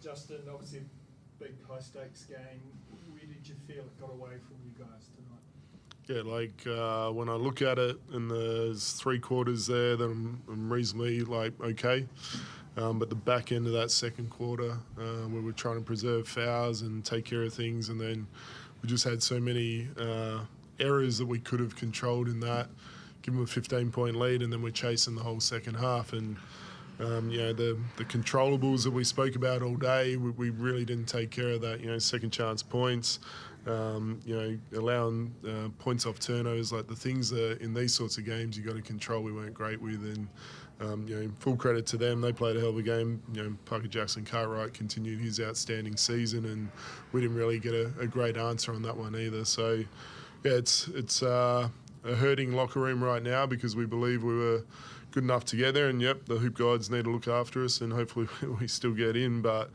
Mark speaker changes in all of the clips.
Speaker 1: Justin, obviously a big high-stakes game. Where did you feel it got away from you guys tonight?
Speaker 2: Yeah, like when I look at it and there's 3 quarters there, then I'm reasonably okay. But the back end of that second quarter, where we're trying to preserve fouls and take care of things, and then we just had so many errors that we could have controlled in that, give them a 15-point lead, and then we're chasing the whole second half. And the controllables that we spoke about all day, we really didn't take care of that. Second chance points, allowing points off turnovers, like the things that in these sorts of games you got to control, we weren't great with. And full credit to them, they played a hell of a game. Parker Jackson Cartwright continued his outstanding season, and we didn't really get a great answer on that one either. So yeah, it's a hurting locker room right now because we believe we were good enough together, and yep, the hoop guides need to look after us, and hopefully we still get in. But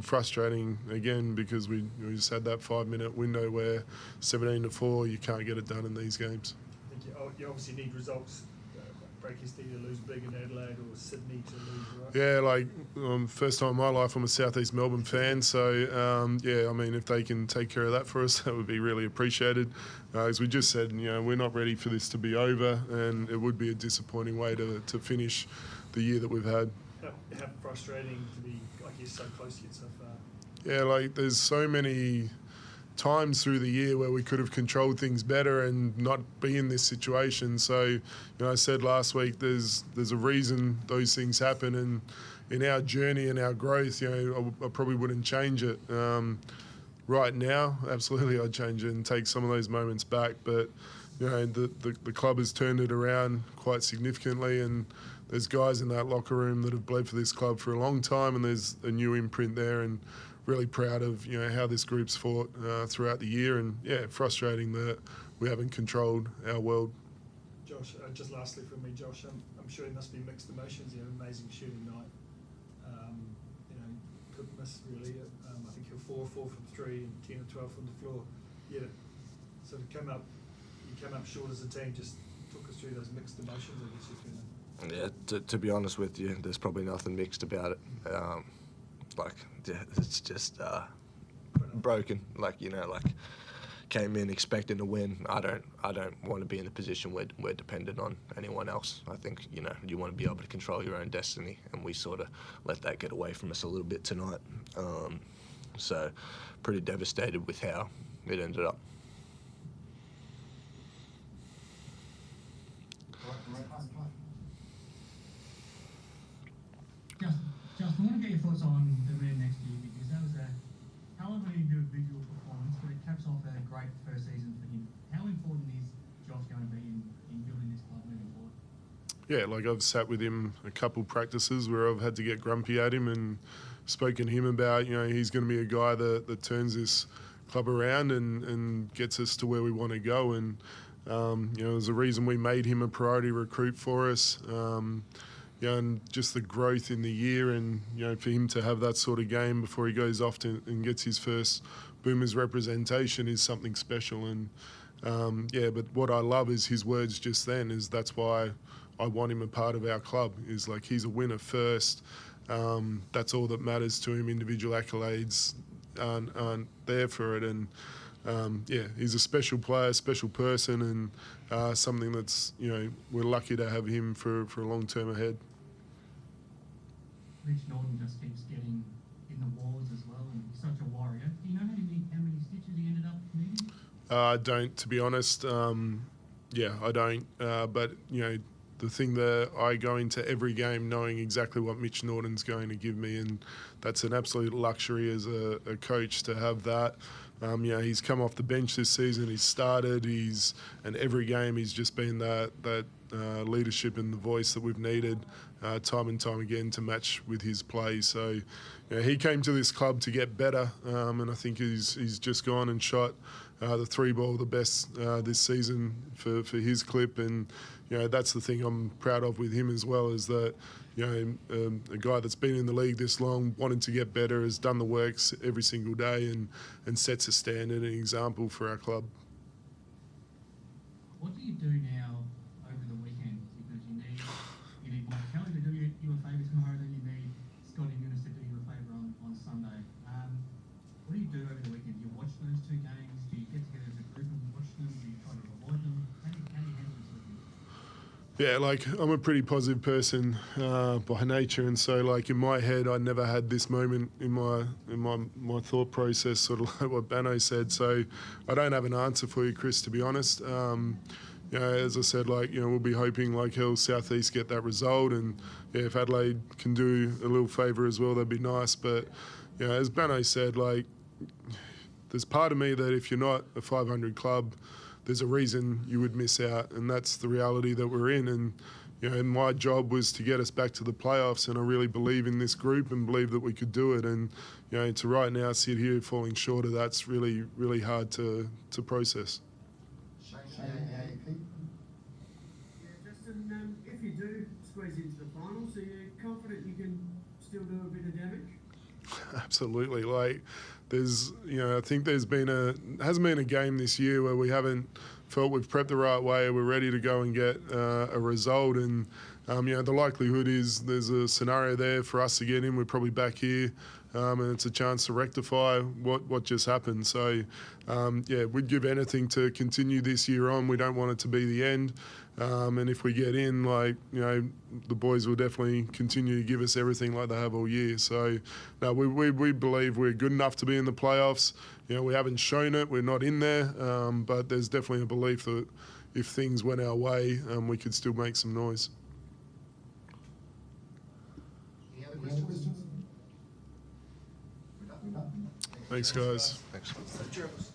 Speaker 2: frustrating again because we just had that 5-minute window where 17-4, you can't get it done in these games.
Speaker 1: I think you obviously need results. Breakers need to lose big in Adelaide or Sydney to lose, right?
Speaker 2: Yeah, first time in my life I'm a South East Melbourne fan, so if they can take care of that for us, that would be really appreciated. As we just said, we're not ready for this to be over, and it would be a disappointing way to finish the year that we've had.
Speaker 1: How frustrating to be, so close yet so far.
Speaker 2: Yeah, there's so many times through the year where we could have controlled things better and not be in this situation. So, I said last week, there's a reason those things happen, and in our journey and our growth, I probably wouldn't change it. Right now, absolutely, I'd change it and take some of those moments back. But the club has turned it around quite significantly, and there's guys in that locker room that have bled for this club for a long time, and there's a new imprint there. And really proud of how this group's fought throughout the year, and frustrating that we haven't controlled our world.
Speaker 1: Josh, just lastly from me, Josh, I'm sure it must be mixed emotions. You have an amazing shooting night. Could miss really. I think you're 4 from 3 and 10 or 12 from the floor. Yeah, so you came up short as a team. Just talk us through those mixed emotions, I guess you're feeling.
Speaker 3: Yeah, to be honest with you, there's probably nothing mixed about it. It's just broken. Came in expecting to win. I don't want to be in a position where we're dependent on anyone else. I think you want to be able to control your own destiny, and we sort of let that get away from us a little bit tonight. So pretty devastated with how it ended up.
Speaker 4: Justin, I want to get your thoughts on the man next year, because that was a hell of an individual performance, but it caps off a great first season for him. How important is Josh going to be in building this club moving forward?
Speaker 2: Yeah, I've sat with him a couple practices where I've had to get grumpy at him and spoken to him about, he's going to be a guy that turns this club around and gets us to where we want to go. And, there's a reason we made him a priority recruit for us. And just the growth in the year, and for him to have that sort of game before he goes off and gets his first Boomers representation is something special. And but what I love is his words just then, is that's why I want him a part of our club, is he's a winner first. That's all that matters to him. Individual accolades aren't there for it. And he's a special player, special person, and something that's, we're lucky to have him for a long term ahead.
Speaker 4: Rich Norton just keeps getting in the wars as well, and he's such a warrior. Do you know how many stitches he ended up needing?
Speaker 2: I don't, to be honest. I don't. But, the thing that I go into every game knowing exactly what Mitch Norton's going to give me, and that's an absolute luxury as a coach to have that. He's come off the bench this season. He's started. And every game he's just been that leadership and the voice that we've needed time and time again to match with his play. So, he came to this club to get better, and I think he's just gone and shot the 3-ball the best this season for his clip. And that's the thing I'm proud of with him as well, is that a guy that's been in the league this long, wanting to get better, has done the works every single day and sets a standard and example for our club.
Speaker 4: What do you do now over the weekend? Because you need Mike Kelly to do you a favour tomorrow, then you need Scotty Nunes to do you a favour on Sunday.
Speaker 2: Yeah, like I'm a pretty positive person by nature, and so like in my head, I never had this moment in my thought process, sort of like what Bannan said. So I don't have an answer for you, Chris, to be honest. You know, as I said, like we'll be hoping like hell South East get that result, and yeah, if Adelaide can do a little favour as well, that'd be nice. But as Bannan said, like there's part of me that if you're not a 500 club, there's a reason you would miss out, and that's the reality that we're in. And my job was to get us back to the playoffs, and I really believe in this group and believe that we could do it. And to right now sit here falling short of that's really, really hard to process.
Speaker 5: Yeah, Justin, if you do squeeze into the finals, are you confident you can still do a bit of damage?
Speaker 2: Absolutely. Like there's, I think hasn't been a game this year where we haven't felt we've prepped the right way, we're ready to go and get a result. And, the likelihood is there's a scenario there for us to get in. We're probably back here, and it's a chance to rectify what just happened. So, we'd give anything to continue this year on. We don't want it to be the end. And if we get in, the boys will definitely continue to give us everything like they have all year. So, no, we believe we're good enough to be in the playoffs. We haven't shown it. We're not in there. But there's definitely a belief that if things went our way, we could still make some noise.
Speaker 6: Any other questions?
Speaker 2: Thanks, guys.
Speaker 3: Thanks.
Speaker 1: Cheers.